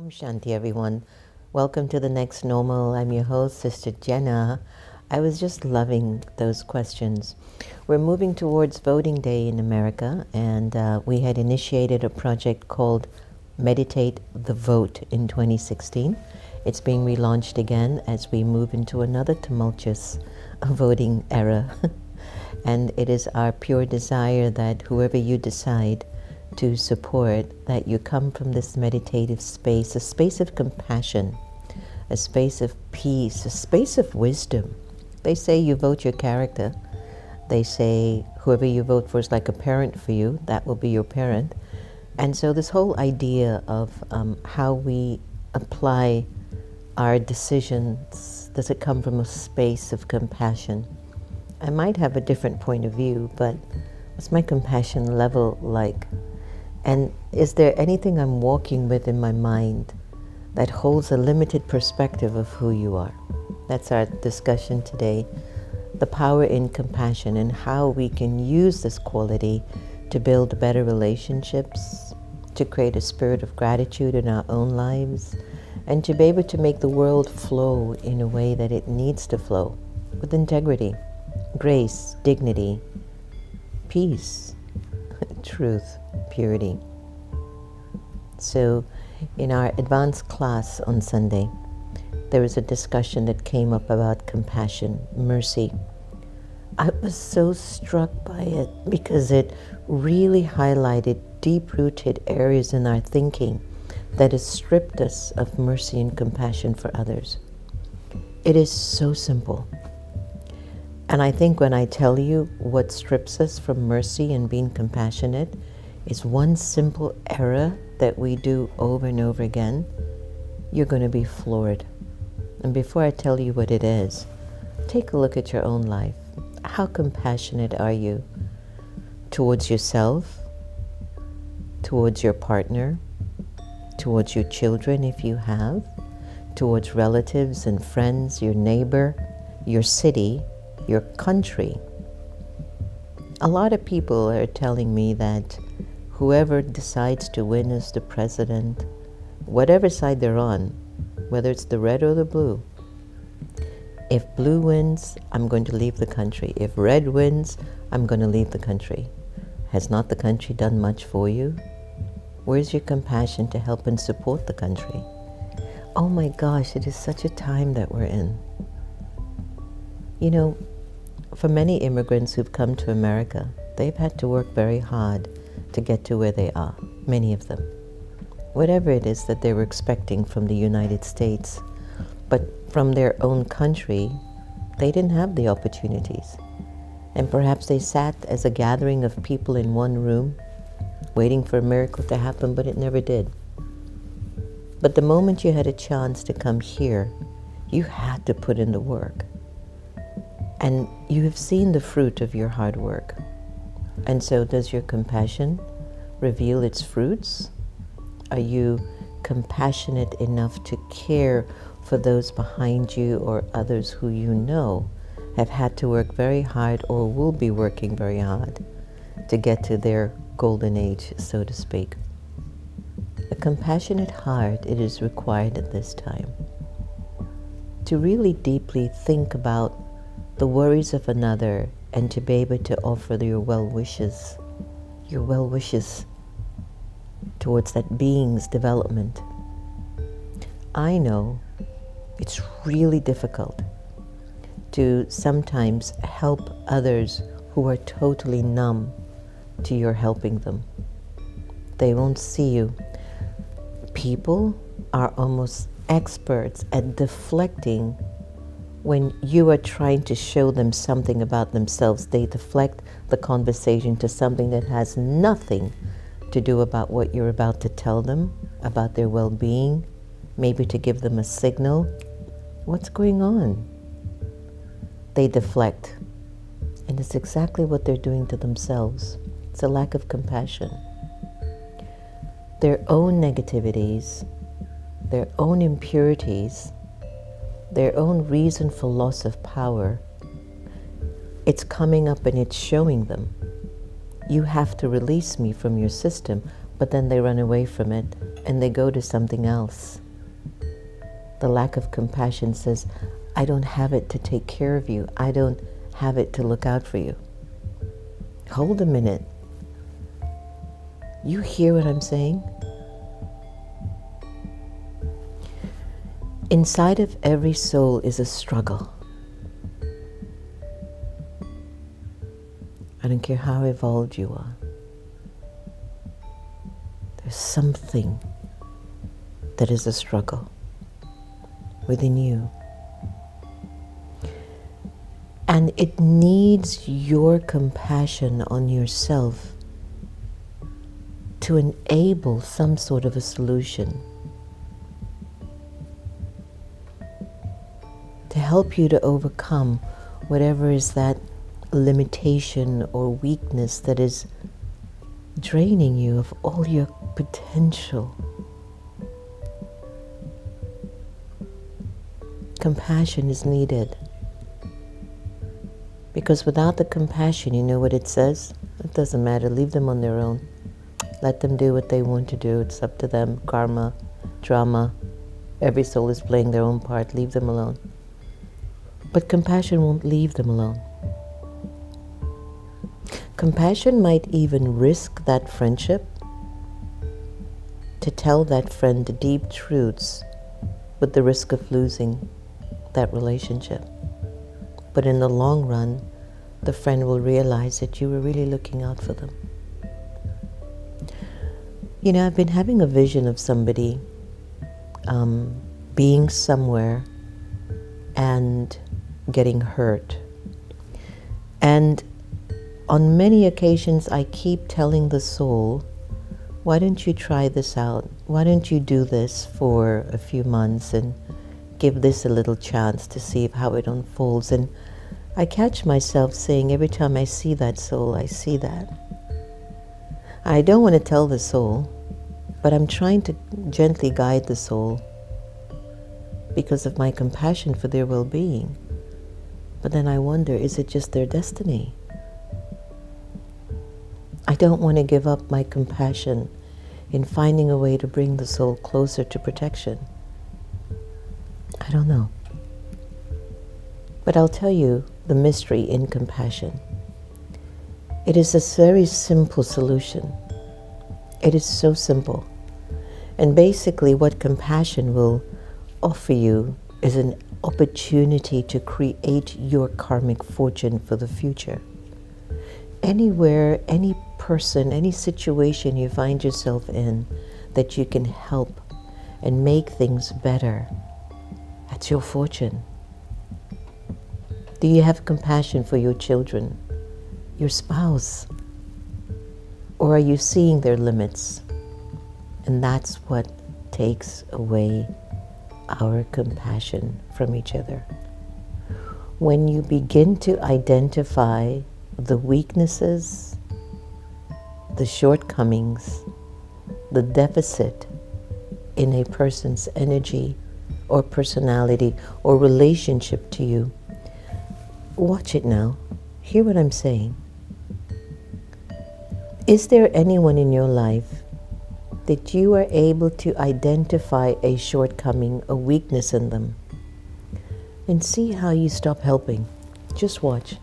Om Shanti, everyone. Welcome to the next normal. I'm your host, Sister Jenna. I was just loving those questions. We're moving towards voting day in America, and we had initiated a project called Meditate the Vote in 2016. It's being relaunched again as we move into another tumultuous voting era. And it is our pure desire that whoever you decide to support, that you come from this meditative space, a space of compassion, a space of peace, a space of wisdom. They say you vote your character. They say whoever you vote for is like a parent for you, that will be your parent. And so this whole idea of how we apply our decisions, does it come from a space of compassion? I might have a different point of view, but what's my compassion level like? And is there anything I'm walking with in my mind that holds a limited perspective of who you are? That's our discussion today. The power in compassion and how we can use this quality to build better relationships, to create a spirit of gratitude in our own lives, and to be able to make the world flow in a way that it needs to flow, with integrity, grace, dignity, peace, truth, purity. So in our advanced class on Sunday, there was a discussion that came up about compassion, mercy. I was so struck by it because it really highlighted deep-rooted areas in our thinking that has stripped us of mercy and compassion for others. It is so simple. And I think when I tell you what strips us from mercy and being compassionate is one simple error that we do over and over again, you're going to be floored. And before I tell you what it is, take a look at your own life. How compassionate are you towards yourself, towards your partner, towards your children if you have, towards relatives and friends, your neighbor, your city, your country? A lot of people are telling me that whoever decides to win as the president, whatever side they're on, whether it's the red or the blue, if blue wins, I'm going to leave the country. If red wins, I'm going to leave the country. Has not the country done much for you? Where's your compassion to help and support the country? Oh my gosh, it is such a time that we're in. You know, for many immigrants who've come to America, they've had to work very hard to get to where they are, many of them. Whatever it is that they were expecting from the United States, but from their own country, they didn't have the opportunities. And perhaps they sat as a gathering of people in one room, waiting for a miracle to happen, but it never did. But the moment you had a chance to come here, you had to put in the work. And you have seen the fruit of your hard work. And so does your compassion reveal its fruits? Are you compassionate enough to care for those behind you or others who you know have had to work very hard or will be working very hard to get to their golden age, so to speak? A compassionate heart, it is required at this time to really deeply think about the worries of another and to be able to offer your well wishes towards that being's development. I know it's really difficult to sometimes help others who are totally numb to your helping them. They won't see you. People are almost experts at deflecting. When you are trying to show them something about themselves, they deflect the conversation to something that has nothing to do about what you're about to tell them, about their well-being, maybe to give them a signal. What's going on? They deflect. And it's exactly what they're doing to themselves. It's a lack of compassion. Their own negativities, their own impurities, their own reason for loss of power, it's coming up and it's showing them. You have to release me from your system, but then they run away from it and they go to something else. The lack of compassion says, I don't have it to take care of you. I don't have it to look out for you. Hold a minute. You hear what I'm saying? Inside of every soul is a struggle. I don't care how evolved you are. There's something that is a struggle within you. And it needs your compassion on yourself to enable some sort of a solution, to help you to overcome whatever is that limitation or weakness that is draining you of all your potential. Compassion is needed. Because without the compassion, you know what it says? It doesn't matter, leave them on their own. Let them do what they want to do. It's up to them. Karma, drama, every soul is playing their own part. Leave them alone. But compassion won't leave them alone. Compassion might even risk that friendship to tell that friend the deep truths with the risk of losing that relationship. But in the long run, the friend will realize that you were really looking out for them. You know, I've been having a vision of somebody being somewhere and getting hurt. And on many occasions, I keep telling the soul, why don't you try this out? Why don't you do this for a few months and give this a little chance to see how it unfolds? And I catch myself saying every time I see that soul, I see that. I don't want to tell the soul, but I'm trying to gently guide the soul because of my compassion for their well-being. But then I wonder, is it just their destiny? I don't want to give up my compassion in finding a way to bring the soul closer to protection. I don't know. But I'll tell you the mystery in compassion. It is a very simple solution. It is so simple. And basically what compassion will offer you is an opportunity to create your karmic fortune for the future. Anywhere, any person, any situation you find yourself in that you can help and make things better, that's your fortune. Do you have compassion for your children, your spouse? Or are you seeing their limits? And that's what takes away our compassion from each other. When you begin to identify the weaknesses, the shortcomings, the deficit in a person's energy or personality or relationship to you, watch it now. Hear what I'm saying. Is there anyone in your life that you are able to identify a shortcoming, a weakness in them, and see how you stop helping? Just watch.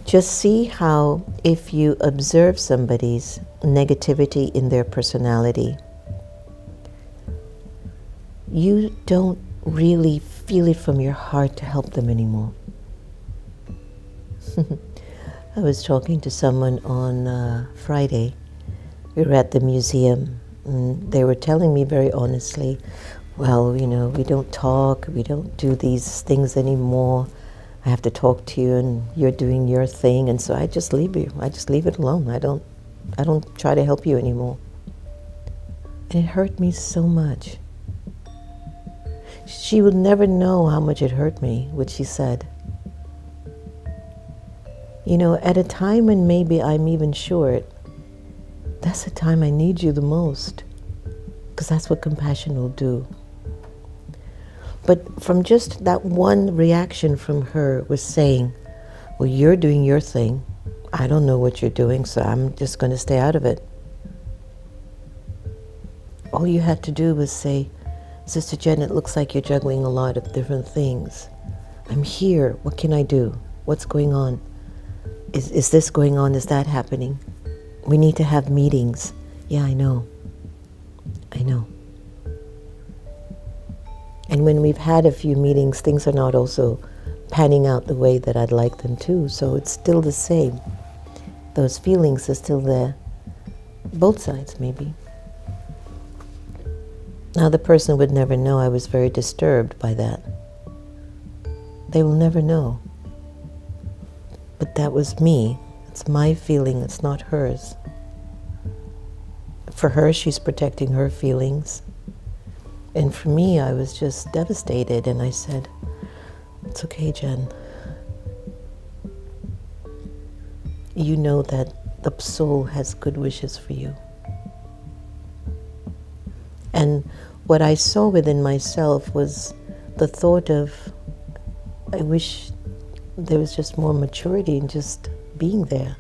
Just see how if you observe somebody's negativity in their personality, you don't really feel it from your heart to help them anymore. I was talking to someone on Friday. We were at the museum, and they were telling me very honestly, well, you know, we don't talk, we don't do these things anymore. I have to talk to you and you're doing your thing, and so I just leave you. I just leave it alone. I don't try to help you anymore. And it hurt me so much. She would never know how much it hurt me, what she said. You know, at a time when maybe I'm even short, that's the time I need you the most, because that's what compassion will do. But from just that one reaction from her was saying, Well, you're doing your thing. I don't know what you're doing, so I'm just going to stay out of it. All you had to do was say, Sister Jenna, it looks like you're juggling a lot of different things. I'm here. What can I do? What's going on? Is this going on? Is that happening? We need to have meetings. Yeah, I know. And when we've had a few meetings, things are not also panning out the way that I'd like them to, so it's still the same. Those feelings are still there. Both sides, maybe. Now, the person would never know I was very disturbed by that. They will never know. But that was me. It's my feeling, it's not hers. For her, she's protecting her feelings. And for me, I was just devastated, and I said, it's okay, Jen. You know that the soul has good wishes for you. And what I saw within myself was the thought of, I wish there was just more maturity in just being there.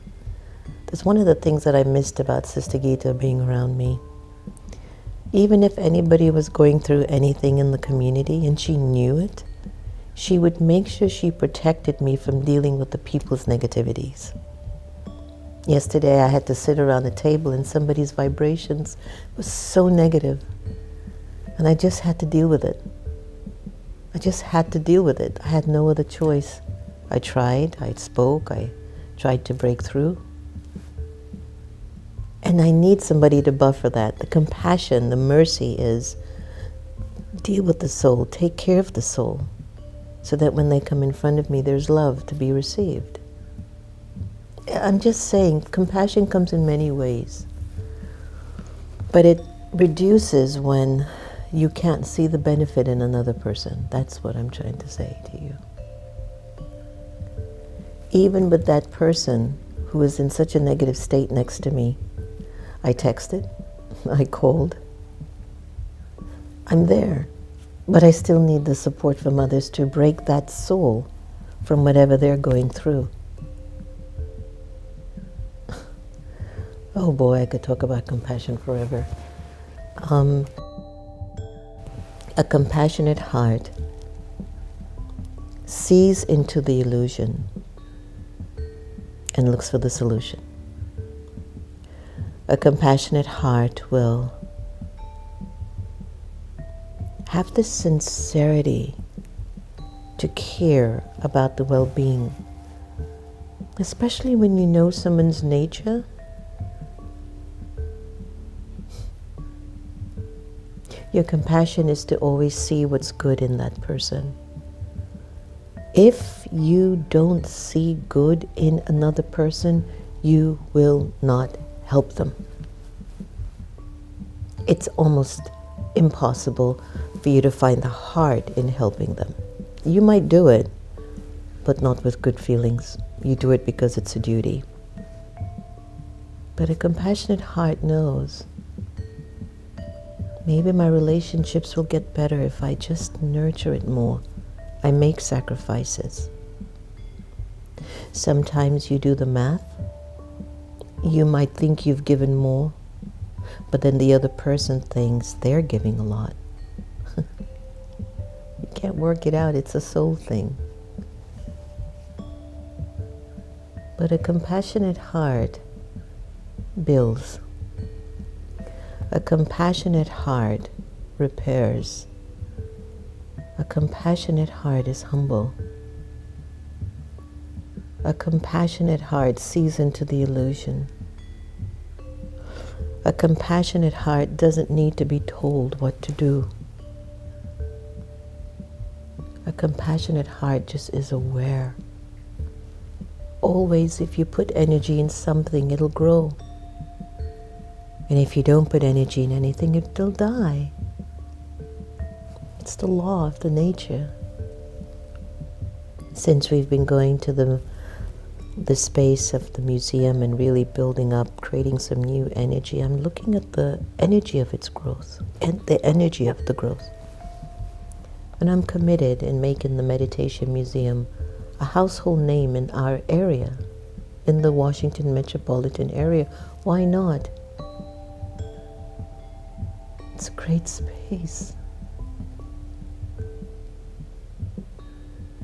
That's one of the things that I missed about Sister Gita being around me. Even if anybody was going through anything in the community and she knew it, she would make sure she protected me from dealing with the people's negativities. Yesterday I had to sit around a table and somebody's vibrations was so negative. And I just had to deal with it. I had no other choice. I tried, I spoke, I tried to break through. And I need somebody to buffer that. The compassion, the mercy is deal with the soul, take care of the soul, so that when they come in front of me, there's love to be received. I'm just saying, compassion comes in many ways. But it reduces when you can't see the benefit in another person. That's what I'm trying to say to you. Even with that person who is in such a negative state next to me, I texted, I called. I'm there, but I still need the support from others to break that soul from whatever they're going through. Oh boy, I could talk about compassion forever. A compassionate heart sees into the illusion and looks for the solution. A compassionate heart will have the sincerity to care about the well-being, especially when you know someone's nature. Your compassion is to always see what's good in that person. If you don't see good in another person, you will not help them. It's almost impossible for you to find the heart in helping them. You might do it, but not with good feelings. You do it because it's a duty. But a compassionate heart knows, maybe my relationships will get better if I just nurture it more. I make sacrifices. Sometimes you do the math. You might think you've given more, but then the other person thinks they're giving a lot. You can't work it out. It's a soul thing. But a compassionate heart builds. A compassionate heart repairs. A compassionate heart is humble. A compassionate heart sees into the illusion. A compassionate heart doesn't need to be told what to do. A compassionate heart just is aware. Always, if you put energy in something, it'll grow. And if you don't put energy in anything, it'll die. It's the law of the nature. Since we've been going to the space of the museum and really building up, creating some new energy, I'm looking at the energy of its growth and the energy of the growth. And I'm committed in making the meditation museum a household name in our area, in the Washington metropolitan area. Why not? It's a great space.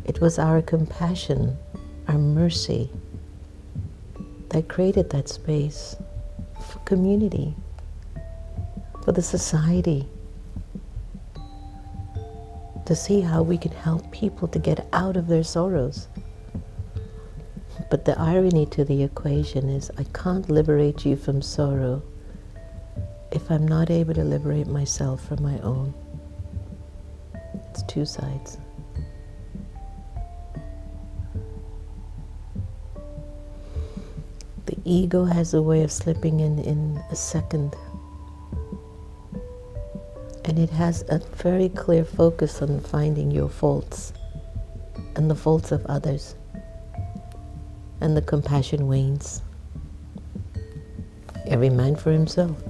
It was our compassion, our mercy, that created that space for community, for the society, to see how we can help people to get out of their sorrows. But the irony to the equation is I can't liberate you from sorrow if I'm not able to liberate myself from my own. It's two sides. The ego has a way of slipping in a second. And it has a very clear focus on finding your faults and the faults of others. And the compassion wanes. Every man for himself.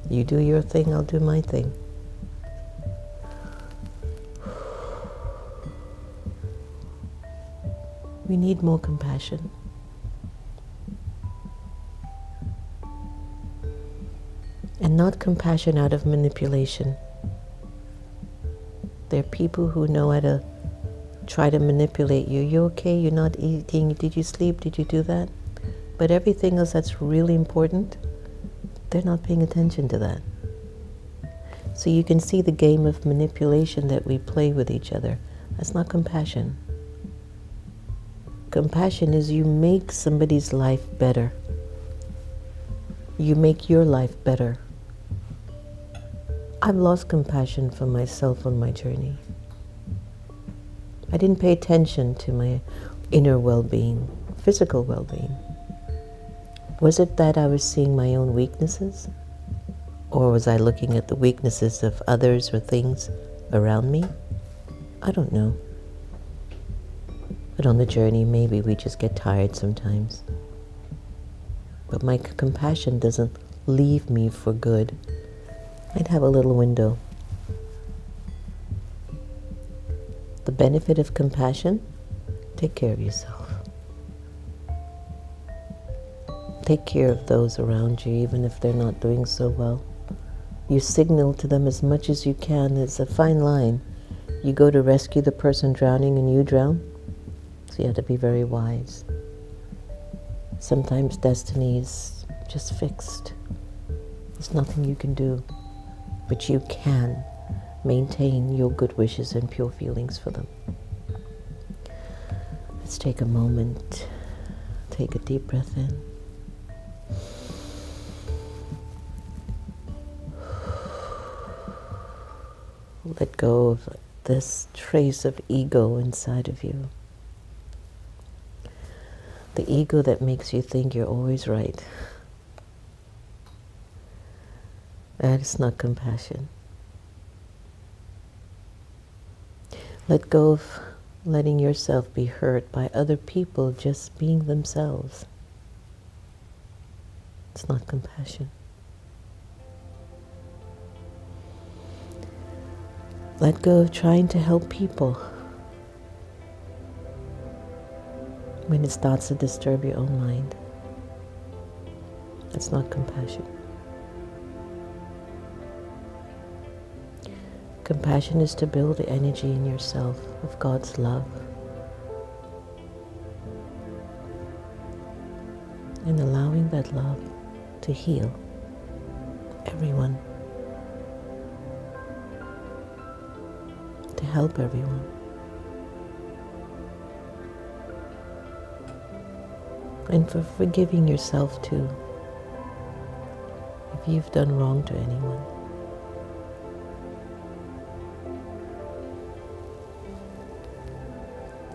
You do your thing, I'll do my thing. We need more compassion. And not compassion out of manipulation. There are people who know how to try to manipulate you. You okay? You're not eating? Did you sleep? Did you do that? But everything else that's really important, they're not paying attention to that. So you can see the game of manipulation that we play with each other. That's not compassion. Compassion is you make somebody's life better. You make your life better. I've lost compassion for myself on my journey. I didn't pay attention to my inner well-being, physical well-being. Was it that I was seeing my own weaknesses? Or was I looking at the weaknesses of others or things around me? I don't know. But on the journey, maybe we just get tired sometimes. But my compassion doesn't leave me for good. I'd have a little window. The benefit of compassion, take care of yourself. Take care of those around you, even if they're not doing so well. You signal to them as much as you can. It's a fine line. You go to rescue the person drowning and you drown. So you have to be very wise. Sometimes destiny is just fixed. There's nothing you can do. But you can maintain your good wishes and pure feelings for them. Let's take a moment. Take a deep breath in. Let go of this trace of ego inside of you. The ego that makes you think you're always right. That is not compassion. Let go of letting yourself be hurt by other people just being themselves. It's not compassion. Let go of trying to help people when it starts to disturb your own mind. That's not compassion. Compassion is to build the energy in yourself of God's love. And allowing that love to heal everyone. To help everyone. And for forgiving yourself too, if you've done wrong to anyone.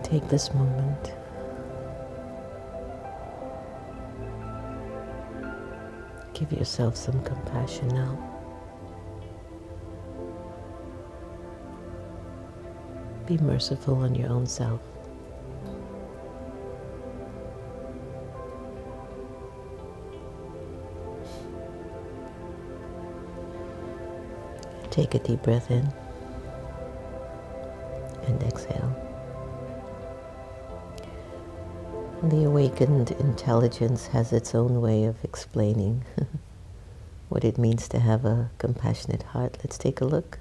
Take this moment. Give yourself some compassion now. Be merciful on your own self. Take a deep breath in and exhale. The awakened intelligence has its own way of explaining what it means to have a compassionate heart. Let's take a look.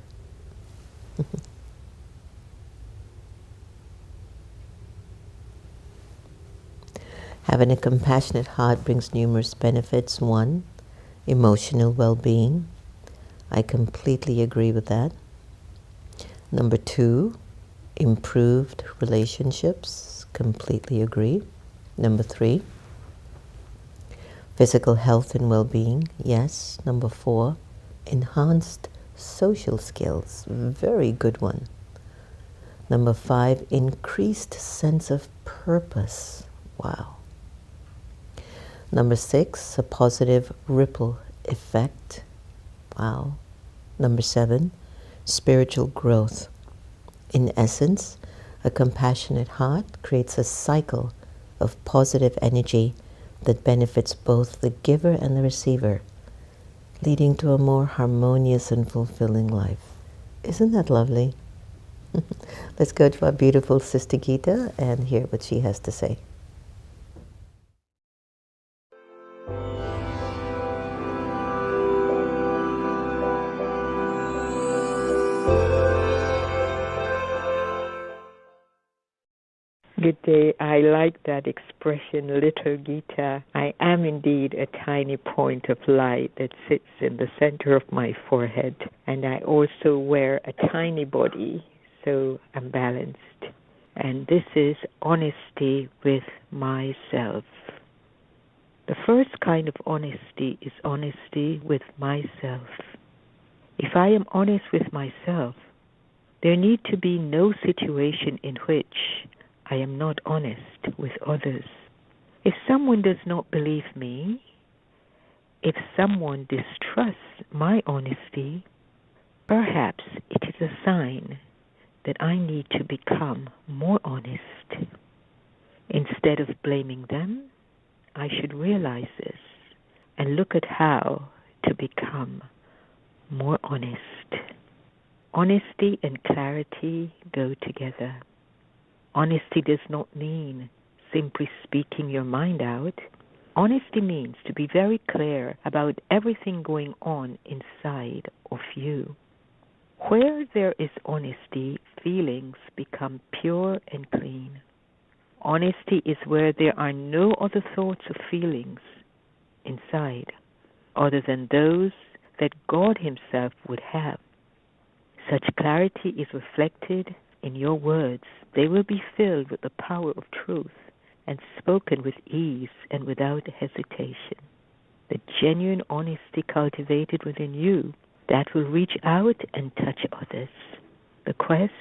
Having a compassionate heart brings numerous benefits. 1, emotional well-being. I completely agree with that. Number 2, improved relationships. Completely agree. Number 3, physical health and well-being. Yes. Number 4, enhanced social skills. Very good one. Number 5, increased sense of purpose. Wow. Number 6, a positive ripple effect. Wow. Number 7, spiritual growth. In essence, a compassionate heart creates a cycle of positive energy that benefits both the giver and the receiver, leading to a more harmonious and fulfilling life. Isn't that lovely? Let's go to our beautiful Sister Gita and hear what she has to say. Good day. I like that expression, little Gita. I am indeed a tiny point of light that sits in the center of my forehead, and I also wear a tiny body, so I'm balanced. And this is honesty with myself. The first kind of honesty is honesty with myself. If I am honest with myself, there need to be no situation in which I am not honest with others. If someone does not believe me, if someone distrusts my honesty, perhaps it is a sign that I need to become more honest. Instead of blaming them, I should realize this and look at how to become more honest. Honesty and clarity go together. Honesty does not mean simply speaking your mind out. Honesty means to be very clear about everything going on inside of you. Where there is honesty, feelings become pure and clean. Honesty is where there are no other thoughts or feelings inside other than those that God Himself would have. Such clarity is reflected in your words. They will be filled with the power of truth and spoken with ease and without hesitation. The genuine honesty cultivated within you that will reach out and touch others. The quest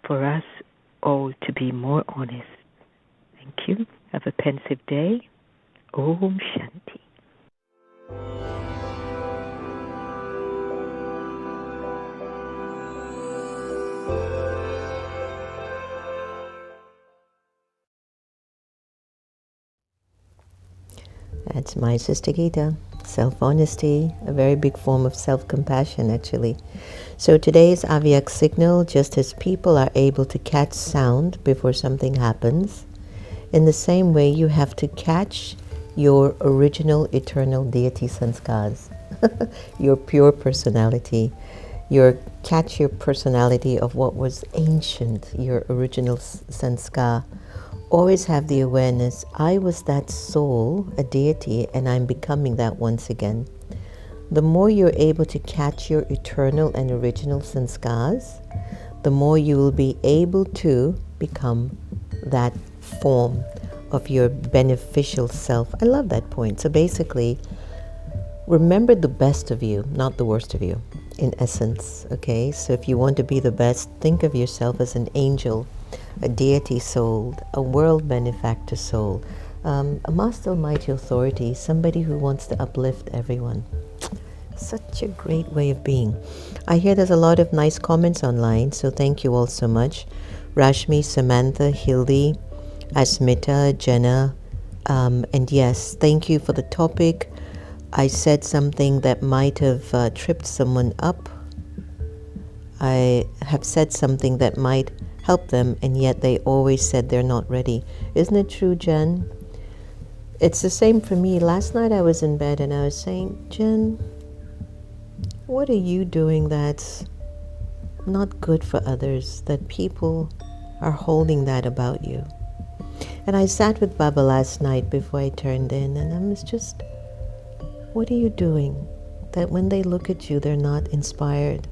for us all to be more honest. Thank you. Have a pensive day. Om Shanti. That's my Sister Gita. Self-honesty, a very big form of self-compassion actually. So today's Avyak signal, just as people are able to catch sound before something happens, in the same way you have to catch your original eternal deity sanskars, your pure personality, catch your personality of what was ancient, your original sanskar. Always have the awareness, I was that soul, a deity, and I'm becoming that once again. The more you're able to catch your eternal and original sanskars, the more you will be able to become that form of your beneficial self. I love that point. So basically, remember the best of you, not the worst of you, in essence, okay? So if you want to be the best, think of yourself as an angel, a deity soul, a world benefactor soul, a master almighty authority, somebody who wants to uplift everyone. Such a great way of being. I hear there's a lot of nice comments online, so thank you all so much. Rashmi, Samantha, Hildy, Asmita, Jenna, and yes, thank you for the topic. I said something that might have tripped someone up. I have said something that might help them, and yet they always said they're not ready. Isn't it true, Jen? It's the same for me. Last night I was in bed and I was saying, Jen, what are you doing that's not good for others, that people are holding that about you? And I sat with Baba last night before I turned in, and I was just, what are you doing that when they look at you, they're not inspired?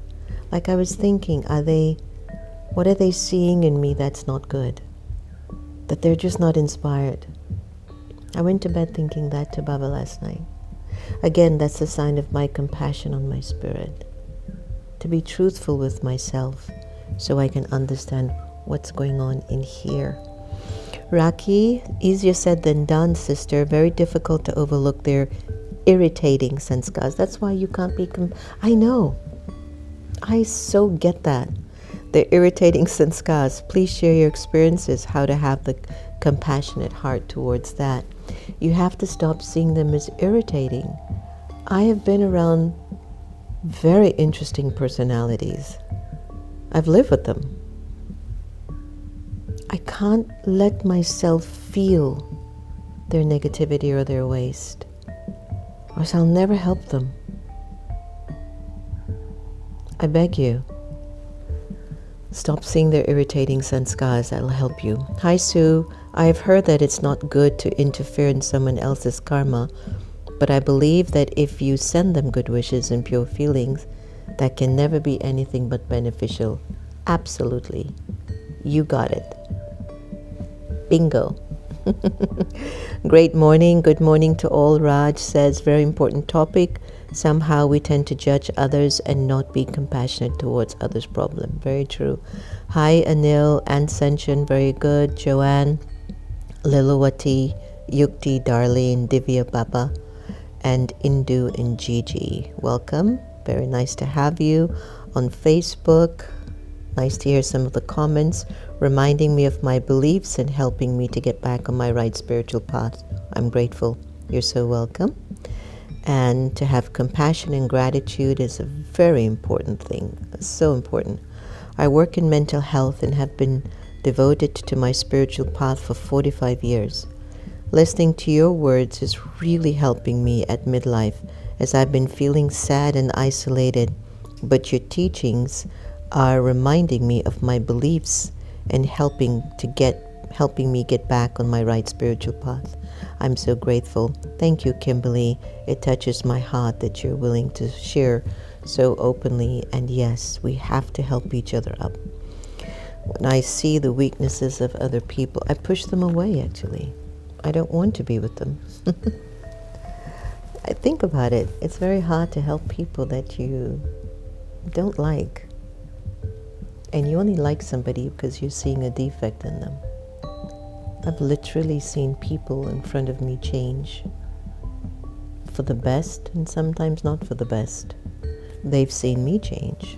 Like I was thinking, what are they seeing in me that's not good? That they're just not inspired. I went to bed thinking that to Baba last night. Again, that's a sign of my compassion on my spirit. To be truthful with myself so I can understand what's going on in here. Raki, easier said than done, sister. Very difficult to overlook their irritating sanskars. That's why you can't be... I know. I so get that. The irritating sanskars. Please share your experiences, how to have the compassionate heart towards that. You have to stop seeing them as irritating. I have been around very interesting personalities. I've lived with them. I can't let myself feel their negativity or their waste, or else I'll never help them. I beg you, stop seeing their irritating sanskars. That'll help you. Hi Sue, I have heard that it's not good to interfere in someone else's karma, but I believe that if you send them good wishes and pure feelings, that can never be anything but beneficial. Absolutely. You got it. Bingo. Great morning. Good morning to all. Raj says, very important topic. Somehow we tend to judge others and not be compassionate towards others' problem. Very true. Hi Anil and Senshin. Very good. Joanne, Lilawati, Yukti, Darlene, Divya Baba, and Indu and Gigi. Welcome. Very nice to have you on Facebook. Nice to hear some of the comments, reminding me of my beliefs and helping me to get back on my right spiritual path. I'm grateful. You're so welcome. And to have compassion and gratitude is a very important thing. It's so important. I work in mental health and have been devoted to my spiritual path for 45 years. Listening to your words is really helping me at midlife, as I've been feeling sad and isolated, but your teachings are reminding me of my beliefs and helping me get back on my right spiritual path. I'm so grateful. Thank you, Kimberly. It touches my heart that you're willing to share so openly. And yes, we have to help each other up. When I see the weaknesses of other people, I push them away, actually. I don't want to be with them. I think about it. It's very hard to help people that you don't like. And you only like somebody because you're seeing a defect in them. I've literally seen people in front of me change for the best and sometimes not for the best. They've seen me change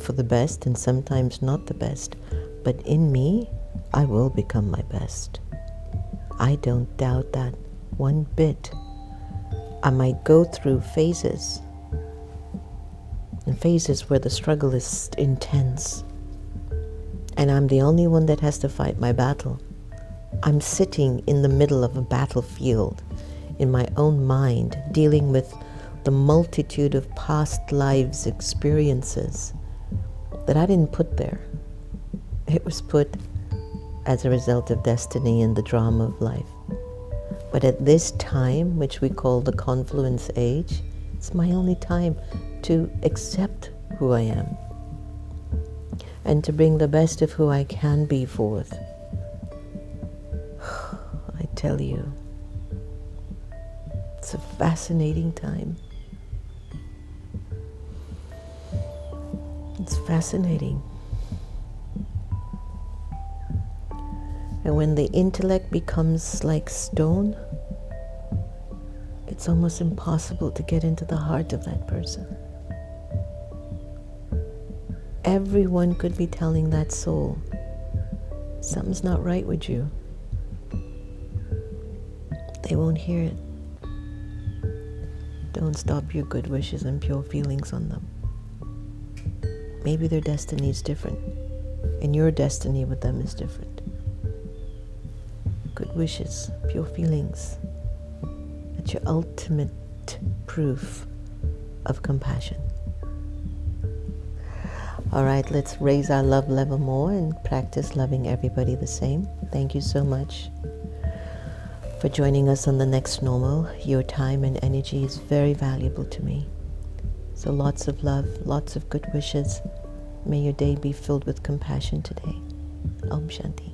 for the best and sometimes not the best. But in me, I will become my best. I don't doubt that one bit. I might go through phases, and phases where the struggle is intense. And I'm the only one that has to fight my battle. I'm sitting in the middle of a battlefield in my own mind, dealing with the multitude of past lives experiences that I didn't put there. It was put as a result of destiny and the drama of life. But at this time, which we call the confluence age, it's my only time to accept who I am and to bring the best of who I can be forth. I tell you, it's a fascinating time. It's fascinating. And when the intellect becomes like stone, it's almost impossible to get into the heart of that person. Everyone could be telling that soul, something's not right with you. They won't hear it. Don't stop your good wishes and pure feelings on them. Maybe their destiny is different. and your destiny with them is different. Good wishes, pure feelings. That's your ultimate proof of compassion. All right, let's raise our love level more and practice loving everybody the same. Thank you so much for joining us on The Next Normal. Your time and energy is very valuable to me. So lots of love, lots of good wishes. May your day be filled with compassion today. Om Shanti.